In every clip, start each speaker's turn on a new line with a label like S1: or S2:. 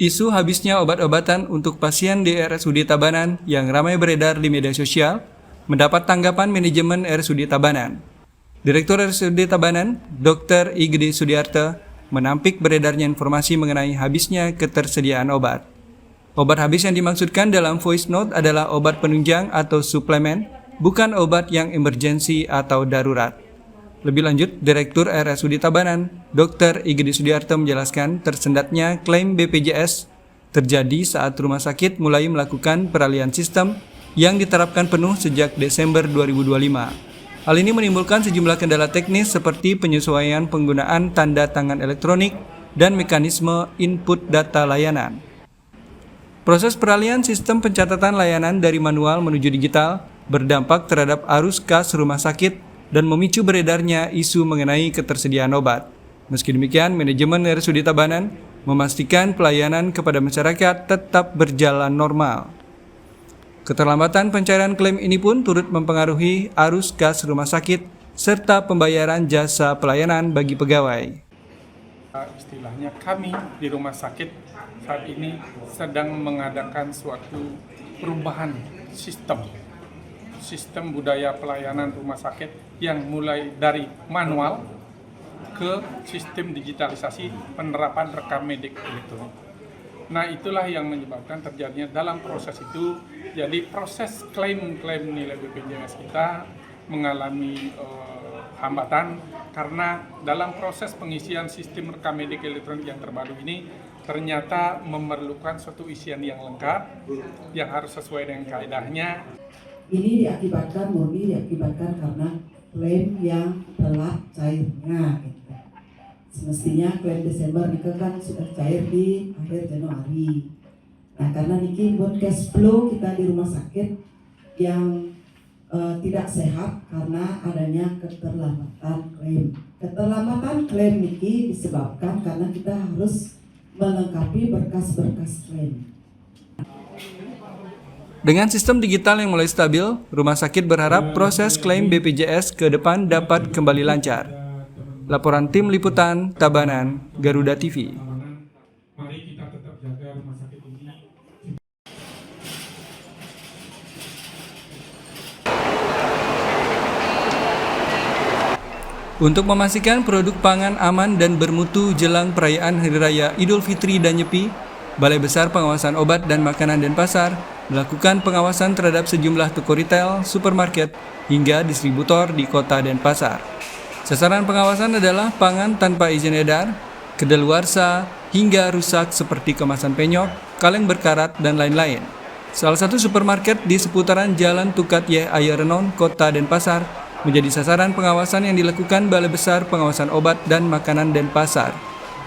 S1: Isu habisnya obat-obatan untuk pasien di RSUD Tabanan yang ramai beredar di media sosial mendapat tanggapan manajemen RSUD Tabanan. Direktur RSUD Tabanan, Dr. Igede Sudiarto, menampik beredarnya informasi mengenai habisnya ketersediaan obat. Obat habis yang dimaksudkan dalam voice note adalah obat penunjang atau suplemen, bukan obat yang emergensi atau darurat. Lebih lanjut, Direktur RSUD Tabanan, Dr. Igede Sudiarto menjelaskan tersendatnya klaim BPJS terjadi saat rumah sakit mulai melakukan peralihan sistem yang diterapkan penuh sejak Desember 2025. Hal ini menimbulkan sejumlah kendala teknis seperti penyesuaian penggunaan tanda tangan elektronik dan mekanisme input data layanan. Proses peralihan sistem pencatatan layanan dari manual menuju digital berdampak terhadap arus kas rumah sakit dan memicu beredarnya isu mengenai ketersediaan obat. Meski demikian, manajemen RSUD Tabanan memastikan pelayanan kepada masyarakat tetap berjalan normal. Keterlambatan pencairan klaim ini pun turut mempengaruhi arus kas rumah sakit serta pembayaran jasa pelayanan bagi pegawai.
S2: Istilahnya kami di rumah sakit saat ini sedang mengadakan suatu perubahan sistem budaya pelayanan rumah sakit yang mulai dari manual ke sistem digitalisasi penerapan rekam medik elektronik. Nah, itulah yang menyebabkan terjadinya dalam proses itu, jadi proses klaim nilai BPJS kita mengalami hambatan karena dalam proses pengisian sistem rekam medik elektronik yang terbaru ini ternyata memerlukan suatu isian yang lengkap yang harus sesuai dengan kaedahnya.
S3: Ini murni diakibatkan karena klaim yang telah cairnya. Gitu. Semestinya klaim Desember ini kan sudah cair di akhir Januari. Nah, karena niki buat cash flow kita di rumah sakit yang tidak sehat karena adanya keterlambatan klaim. Keterlambatan klaim niki disebabkan karena kita harus melengkapi berkas-berkas klaim.
S1: Dengan sistem digital yang mulai stabil, rumah sakit berharap proses klaim BPJS ke depan dapat kembali lancar. Laporan tim liputan Tabanan, Garuda TV. Untuk memastikan produk pangan aman dan bermutu jelang perayaan Hari Raya Idul Fitri dan Nyepi, Balai Besar Pengawasan Obat dan Makanan Denpasar melakukan pengawasan terhadap sejumlah toko retail, supermarket, hingga distributor di kota Denpasar. Sasaran pengawasan adalah pangan tanpa izin edar, kedaluarsa, hingga rusak seperti kemasan penyok, kaleng berkarat, dan lain-lain. Salah satu supermarket di seputaran Jalan Tukat Yeh Ayarenon, kota Denpasar, menjadi sasaran pengawasan yang dilakukan Balai Besar Pengawasan Obat dan Makanan Denpasar.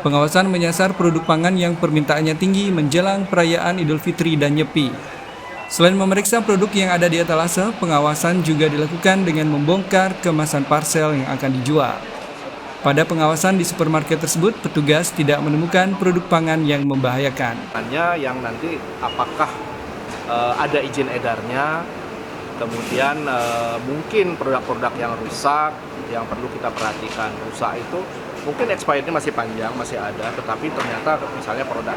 S1: Pengawasan menyasar produk pangan yang permintaannya tinggi menjelang perayaan Idul Fitri dan Nyepi. Selain memeriksa produk yang ada di etalase, pengawasan juga dilakukan dengan membongkar kemasan parsel yang akan dijual. Pada pengawasan di supermarket tersebut, petugas tidak menemukan produk pangan yang membahayakan.
S4: Yang nanti apakah ada izin edarnya, kemudian mungkin produk-produk yang rusak yang perlu kita perhatikan. Rusak itu mungkin expirednya masih panjang, masih ada, tetapi ternyata misalnya produk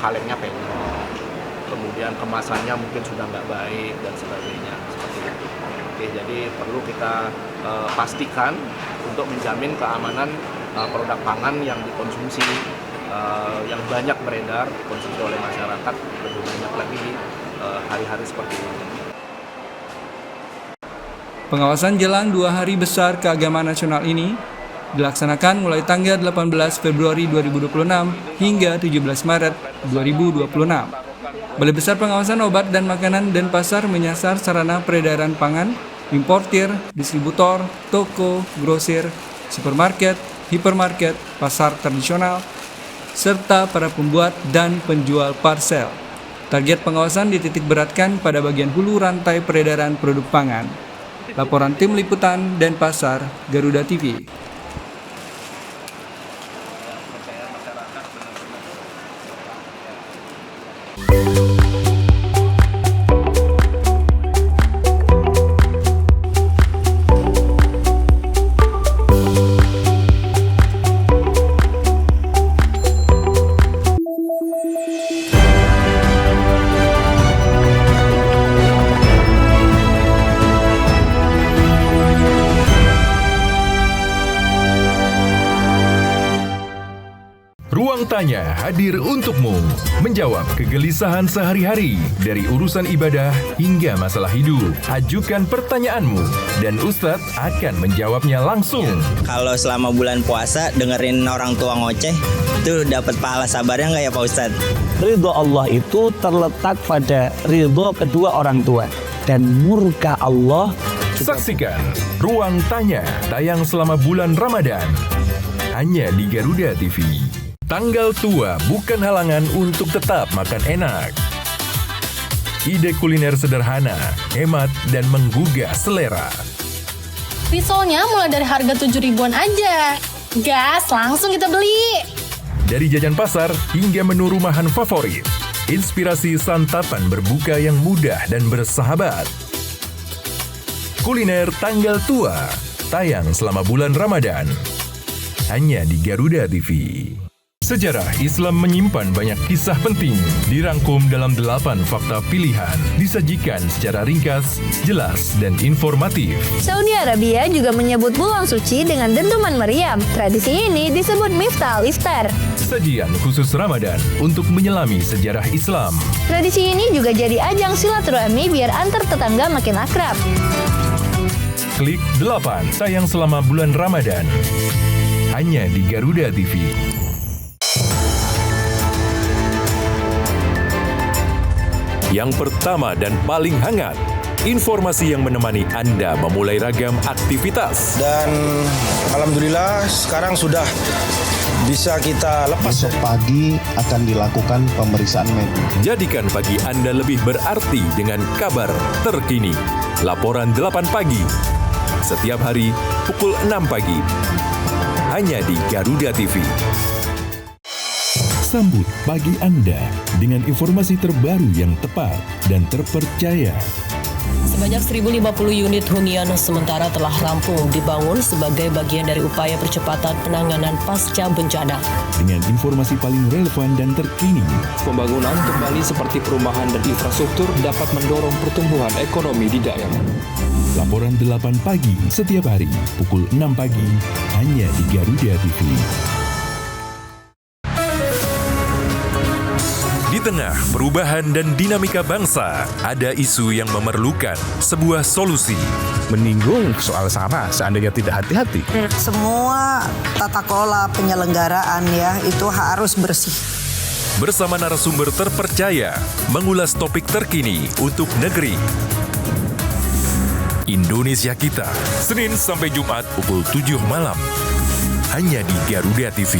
S4: kalengnya penyok, kemudian kemasannya mungkin sudah nggak baik dan sebagainya, seperti itu. Oke, jadi perlu kita pastikan untuk menjamin keamanan produk pangan yang dikonsumsi, yang banyak beredar, dikonsumsi oleh masyarakat lebih banyak. menghadapi hari-hari seperti ini.
S1: Pengawasan jelang 2 hari besar keagamaan nasional ini dilaksanakan mulai tanggal 18 Februari 2026 hingga 17 Maret 2026. Balai Besar Pengawasan Obat dan Makanan dan Pasar menyasar sarana peredaran pangan, importir, distributor, toko, grosir, supermarket, hipermarket, pasar tradisional, serta para pembuat dan penjual parsel. Target pengawasan dititik beratkan pada bagian hulu rantai peredaran produk pangan. Laporan Tim Liputan Denpasar, Garuda TV.
S5: Ruang Tanya hadir untukmu, menjawab kegelisahan sehari-hari dari urusan ibadah hingga masalah hidup. Ajukan pertanyaanmu dan Ustadz akan menjawabnya langsung.
S6: Kalau selama bulan puasa dengerin orang tua ngoceh, itu dapat pahala sabarnya nggak ya Pak Ustadz?
S7: Ridho Allah itu terletak pada ridho kedua orang tua dan murka Allah.
S5: Saksikan Ruang Tanya tayang selama bulan Ramadan hanya di Garuda TV. Tanggal tua bukan halangan untuk tetap makan enak. Ide kuliner sederhana, hemat, dan menggugah selera.
S8: Risolnya mulai dari harga 7 ribuan aja. Gas, langsung kita beli.
S5: Dari jajan pasar hingga menu rumahan favorit. Inspirasi santapan berbuka yang mudah dan bersahabat. Kuliner tanggal tua, tayang selama bulan Ramadan. Hanya di Garuda TV. Sejarah Islam menyimpan banyak kisah penting, dirangkum dalam 8 fakta pilihan, disajikan secara ringkas, jelas, dan informatif.
S9: Saudi Arabia juga menyebut bulan suci dengan dentuman meriam. Tradisi ini disebut Miftah al-Iftar.
S5: Sajian khusus Ramadan untuk menyelami sejarah Islam.
S9: Tradisi ini juga jadi ajang silaturahmi biar antar tetangga makin akrab.
S5: Klik 8, tayang selama bulan Ramadan. Hanya di Garuda TV. Yang pertama dan paling hangat, informasi yang menemani Anda memulai ragam aktivitas.
S10: Dan alhamdulillah sekarang sudah bisa kita lepas.
S11: Besok pagi akan dilakukan pemeriksaan medis.
S5: Jadikan pagi Anda lebih berarti dengan kabar terkini. Laporan 8 pagi. Setiap hari pukul 6 pagi. Hanya di Garuda TV. Sambut pagi Anda dengan informasi terbaru yang tepat dan terpercaya.
S12: Sebanyak 1.050 unit hunian sementara telah rampung dibangun sebagai bagian dari upaya percepatan penanganan pasca bencana.
S5: Dengan informasi paling relevan dan terkini.
S13: Pembangunan kembali seperti perumahan dan infrastruktur dapat mendorong pertumbuhan ekonomi di daerah.
S5: Laporan 8 pagi setiap hari pukul 6 pagi hanya di Garuda TV. Di tengah perubahan dan dinamika bangsa, ada isu yang memerlukan sebuah solusi.
S14: Menyinggung soal SARA seandainya tidak hati-hati.
S15: Semua tata kelola penyelenggaraan ya itu harus bersih.
S5: Bersama narasumber terpercaya, mengulas topik terkini untuk negeri. Indonesia Kita, Senin sampai Jumat pukul 7 malam. Hanya di Garuda TV.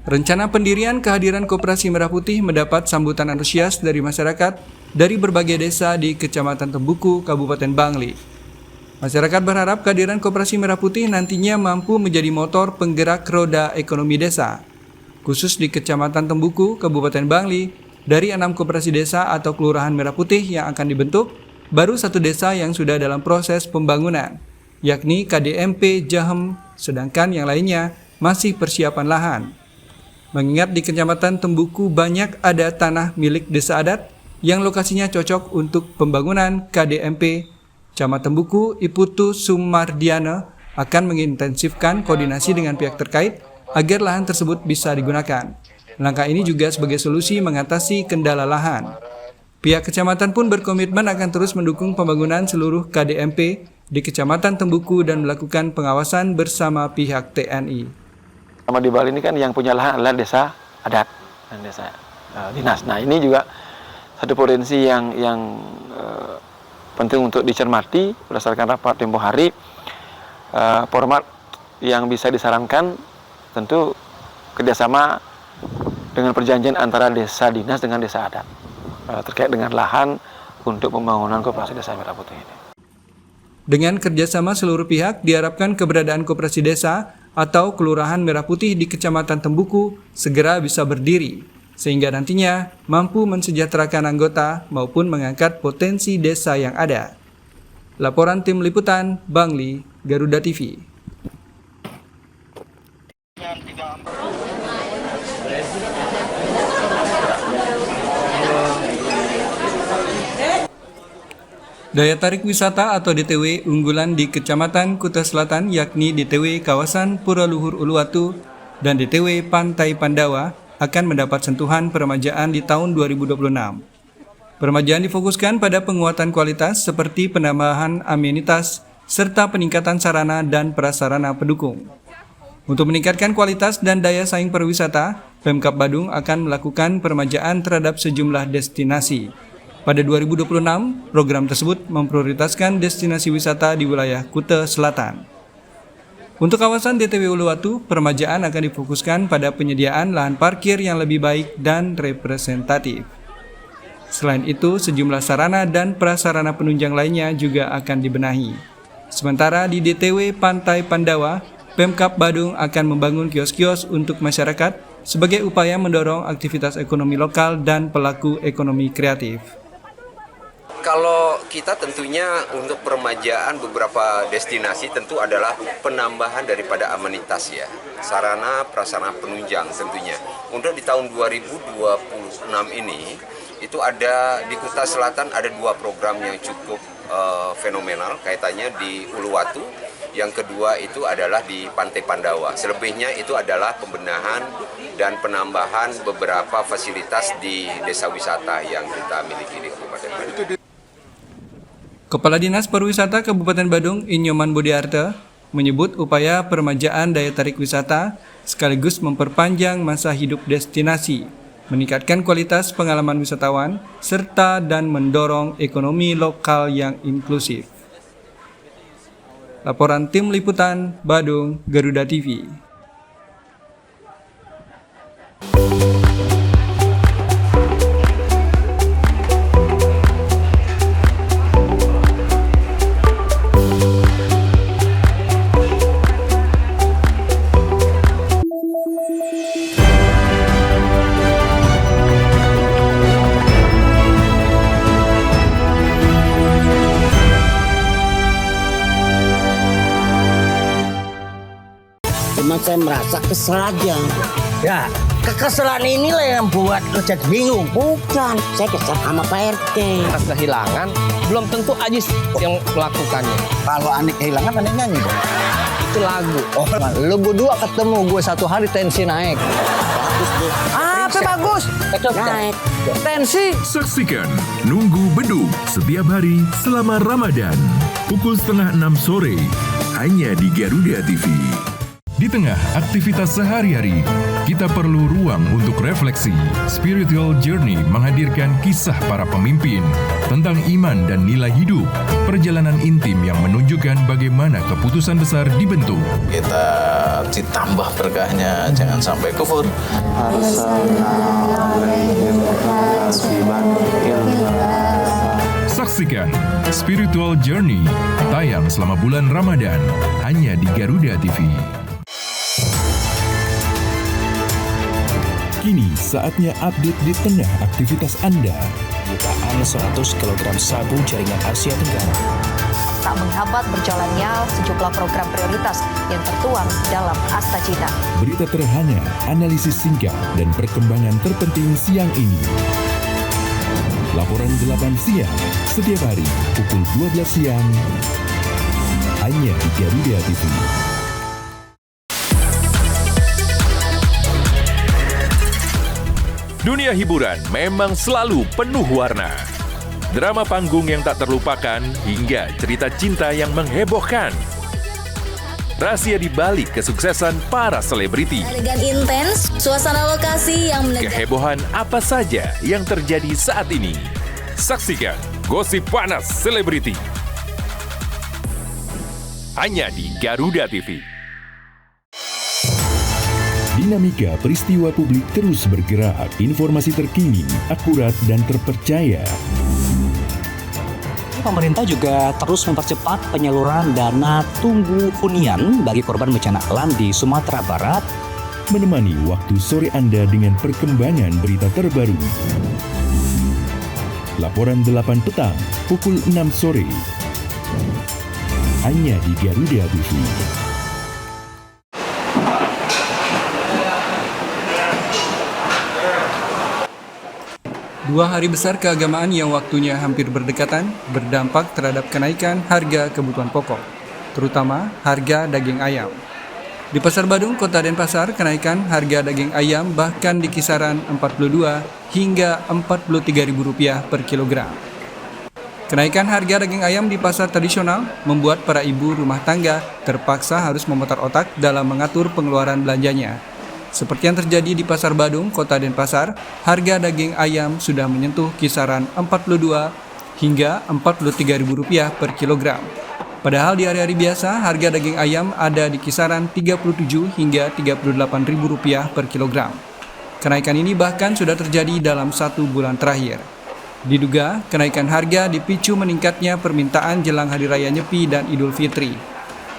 S1: Rencana pendirian kehadiran Koperasi Merah Putih mendapat sambutan antusias dari masyarakat dari berbagai desa di Kecamatan Tembuku, Kabupaten Bangli. Masyarakat berharap kehadiran Koperasi Merah Putih nantinya mampu menjadi motor penggerak roda ekonomi desa. Khusus di Kecamatan Tembuku, Kabupaten Bangli, dari 6 koperasi desa atau kelurahan Merah Putih yang akan dibentuk, baru 1 desa yang sudah dalam proses pembangunan, yakni KDMP Jahem, sedangkan yang lainnya masih persiapan lahan. mengingat di Kecamatan Tembuku banyak ada tanah milik desa adat yang lokasinya cocok untuk pembangunan KDMP. Camat Tembuku, Iputu Sumardiana, akan mengintensifkan koordinasi dengan pihak terkait agar lahan tersebut bisa digunakan. Langkah ini juga sebagai solusi mengatasi kendala lahan. Pihak kecamatan pun berkomitmen akan terus mendukung pembangunan seluruh KDMP di Kecamatan Tembuku dan melakukan pengawasan bersama pihak TNI.
S16: Sama di Bali ini kan yang punya lahan adalah desa adat dan desa dinas. Nah ini juga satu potensi yang penting untuk dicermati berdasarkan rapat tempo hari. Format yang bisa disarankan tentu kerjasama dengan perjanjian antara desa dinas dengan desa adat terkait dengan lahan untuk pembangunan koperasi desa Merah Putih ini.
S1: Dengan kerjasama seluruh pihak, diharapkan keberadaan koperasi desa atau Kelurahan Merah Putih di Kecamatan Tembuku segera bisa berdiri, sehingga nantinya mampu mensejahterakan anggota maupun mengangkat potensi desa yang ada. Laporan Tim Liputan, Bangli, Garuda TV. Daya tarik wisata atau DTW unggulan di Kecamatan Kuta Selatan yakni DTW Kawasan Pura Luhur Uluwatu dan DTW Pantai Pandawa akan mendapat sentuhan peremajaan di tahun 2026. Peremajaan difokuskan pada penguatan kualitas seperti penambahan amenitas serta peningkatan sarana dan prasarana pendukung. Untuk meningkatkan kualitas dan daya saing pariwisata, Pemkab Badung akan melakukan peremajaan terhadap sejumlah destinasi. Pada 2026, program tersebut memprioritaskan destinasi wisata di wilayah Kuta Selatan. Untuk kawasan DTW Uluwatu, peremajaan akan difokuskan pada penyediaan lahan parkir yang lebih baik dan representatif. Selain itu, sejumlah sarana dan prasarana penunjang lainnya juga akan dibenahi. Sementara di DTW Pantai Pandawa, Pemkab Badung akan membangun kios-kios untuk masyarakat sebagai upaya mendorong aktivitas ekonomi lokal dan pelaku ekonomi kreatif.
S17: Kalau kita tentunya untuk peremajaan beberapa destinasi tentu adalah penambahan daripada amenitas ya, sarana prasarana penunjang tentunya. Untuk di tahun 2026 ini itu ada di Kuta Selatan ada 2 program yang cukup fenomenal kaitannya di Uluwatu. Yang kedua itu adalah di Pantai Pandawa. Selebihnya itu adalah pembenahan dan penambahan beberapa fasilitas di desa wisata yang kita miliki di Kabupaten Badung.
S1: Kepala Dinas Pariwisata Kabupaten Badung, Inyoman Budiarte, menyebut upaya peremajaan daya tarik wisata sekaligus memperpanjang masa hidup destinasi, meningkatkan kualitas pengalaman wisatawan, serta dan mendorong ekonomi lokal yang inklusif. Laporan Tim Liputan, Badung, Garuda TV.
S18: Cuma saya merasa kesel aja. Ya, kekesalan inilah yang buat lo jadi bingung. Bukan, saya kesel sama Pak RT.
S19: Kehilangan, belum tentu Ajis yang melakukannya.
S18: Kalau aneh kehilangan, aneh nyanyi dong.
S19: Itu lagu. Oh, lu berdua ketemu, gue satu hari tensi naik.
S18: Bagus deh.
S19: Apa bagus?
S18: Naik.
S19: Tensi.
S5: Saksikan Nunggu Beduk setiap hari selama Ramadan. Pukul 5:30 sore. Hanya di Garuda TV. Di tengah aktivitas sehari-hari, kita perlu ruang untuk refleksi. Spiritual Journey menghadirkan kisah para pemimpin tentang iman dan nilai hidup, perjalanan intim yang menunjukkan bagaimana keputusan besar dibentuk.
S20: Kita ditambah berkahnya, jangan sampai kufur.
S5: Saksikan Spiritual Journey, tayang selama bulan Ramadan, hanya di Garuda TV. Kini saatnya update di tengah aktivitas Anda.
S21: Jutaan 100 kg sabu jaringan Asia Tenggara.
S9: tak menghambat berjalannya sejumlah program prioritas yang tertuang dalam Asta Cita.
S5: Berita terhangat, analisis singkat, dan perkembangan terpenting siang ini. Laporan 8 siang, setiap hari pukul 12 siang, hanya di Garuda TV. Dunia hiburan memang selalu penuh warna. Drama panggung yang tak terlupakan hingga cerita cinta yang menghebohkan. Rahasia di balik kesuksesan para selebriti.
S21: Elegan intens, suasana lokasi yang
S5: Kehebohan apa saja yang terjadi saat ini. Saksikan Gosip Panas Selebriti. Hanya di Garuda TV. Dinamika peristiwa publik terus bergerak, informasi terkini, akurat, dan terpercaya.
S7: Pemerintah juga terus mempercepat penyaluran dana tunggu hunian bagi korban bencana alam di Sumatera Barat.
S5: Menemani waktu sore Anda dengan perkembangan berita terbaru. Laporan 8 petang, pukul 6 sore. Hanya di Garuda TV.
S1: Dua hari besar keagamaan yang waktunya hampir berdekatan berdampak terhadap kenaikan harga kebutuhan pokok, terutama harga daging ayam. Di Pasar Badung, Kota Denpasar, kenaikan harga daging ayam bahkan di kisaran Rp42 hingga Rp43.000 per kilogram. Kenaikan harga daging ayam di pasar tradisional membuat para ibu rumah tangga terpaksa harus memutar otak dalam mengatur pengeluaran belanjanya. Seperti yang terjadi di Pasar Badung, Kota Denpasar, harga daging ayam sudah menyentuh kisaran Rp42 hingga Rp43.000 per kilogram. Padahal di hari-hari biasa, harga daging ayam ada di kisaran Rp37 hingga Rp38.000 per kilogram. Kenaikan ini bahkan sudah terjadi dalam 1 bulan terakhir. Diduga, kenaikan harga dipicu meningkatnya permintaan jelang Hari Raya Nyepi dan Idul Fitri.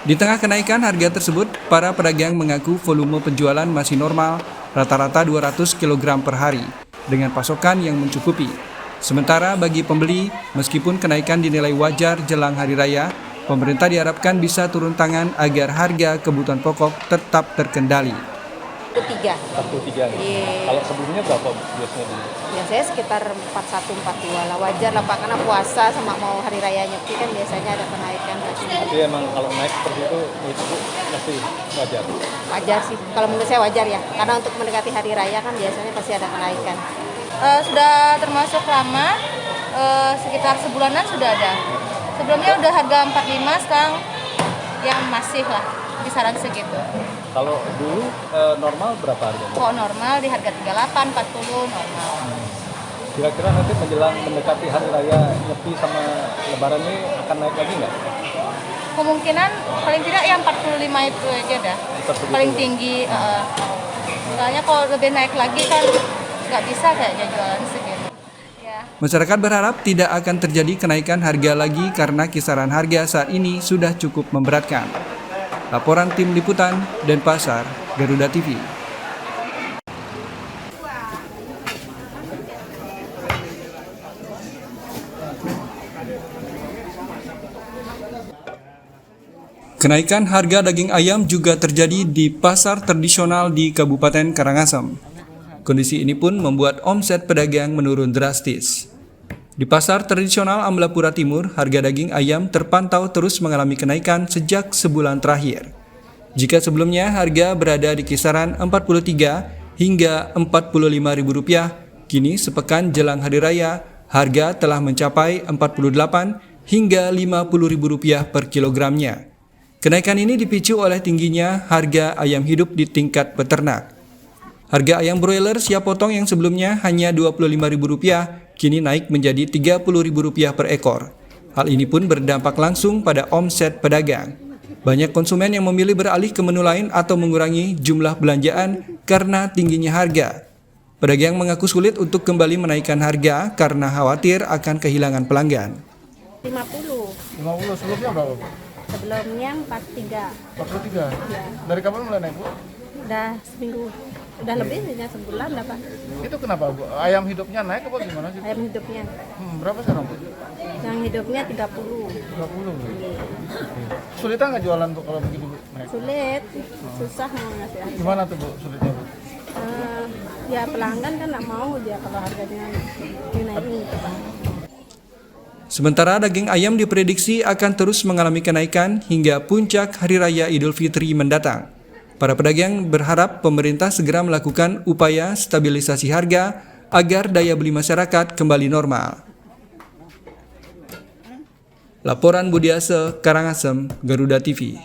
S1: Di tengah kenaikan harga tersebut, para pedagang mengaku volume penjualan masih normal, rata-rata 200 kg per hari, dengan pasokan yang mencukupi. Sementara bagi pembeli, meskipun kenaikan dinilai wajar jelang Hari Raya, pemerintah diharapkan bisa turun tangan agar harga kebutuhan pokok tetap terkendali.
S21: 43.
S4: Kalau sebelumnya berapa biasanya dulu?
S21: Biasanya sekitar 41, 42 lah. Wajar lah Pak, karena puasa sama mau Hari Raya Nyepi kan biasanya ada kenaikan.
S4: Tapi emang kalau naik seperti itu masih wajar?
S21: Wajar sih, kalau menurut saya wajar ya. Karena untuk mendekati Hari Raya kan biasanya pasti ada kenaikan.
S22: Sudah termasuk lama, sekitar sebulanan sudah ada. Sebelumnya udah harga 45, sekarang yang masih lah, kisaran segitu.
S4: Kalau dulu normal berapa harganya?
S22: Kok normal di harga 38, 40 normal.
S4: Kira-kira nanti menjelang mendekati Hari Raya Nyepi sama Lebaran ini akan naik lagi nggak?
S22: Kemungkinan paling tidak ya 45 itu aja dah. Paling tinggi. Soalnya kalau lebih naik lagi kan nggak bisa kayaknya jualan segitu.
S1: Masyarakat berharap tidak akan terjadi kenaikan harga lagi karena kisaran harga saat ini sudah cukup memberatkan. Laporan Tim Liputan, Denpasar, Garuda TV. Kenaikan harga daging ayam juga terjadi di pasar tradisional di Kabupaten Karangasem. Kondisi ini pun membuat omset pedagang menurun drastis. Di pasar tradisional Amblapura Timur, harga daging ayam terpantau terus mengalami kenaikan sejak sebulan terakhir. Jika sebelumnya harga berada di kisaran Rp43 hingga Rp45.000, kini sepekan jelang Hari Raya, harga telah mencapai Rp48 hingga Rp50.000 per kilogramnya. Kenaikan ini dipicu oleh tingginya harga ayam hidup di tingkat peternak. Harga ayam broiler siap potong yang sebelumnya hanya Rp25.000 kini naik menjadi Rp30.000 per ekor. Hal ini pun berdampak langsung pada omset pedagang. Banyak konsumen yang memilih beralih ke menu lain atau mengurangi jumlah belanjaan karena tingginya harga. Pedagang mengaku sulit untuk kembali menaikkan harga karena khawatir akan kehilangan pelanggan.
S22: 50.
S4: Sebelumnya berapa, Bu?
S22: Sebelumnya 43.
S4: 43? Ya. Dari kapan mulai naik, Bu?
S22: Udah seminggu.
S21: Udah lebih ya sebulan lah Pak.
S2: Itu kenapa Bu? Ayam hidupnya naik apa gimana sih?
S21: Ayam hidupnya.
S2: Berapa sekarang Bu?
S21: Yang hidupnya 30.
S2: 30 Bu. Sulit nggak jualan Bu kalau begitu Bu? Naik?
S21: Sulit, susah mau ngasih harga.
S2: Gimana tuh Bu sulitnya Bu?
S21: Ya pelanggan kan nggak mau dia kalau harganya dinaikin gitu Pak.
S1: Sementara daging ayam diprediksi akan terus mengalami kenaikan hingga puncak Hari Raya Idul Fitri mendatang. Para pedagang berharap pemerintah segera melakukan upaya stabilisasi harga agar daya beli masyarakat kembali normal. Laporan Budiase, Karangasem, Garuda TV.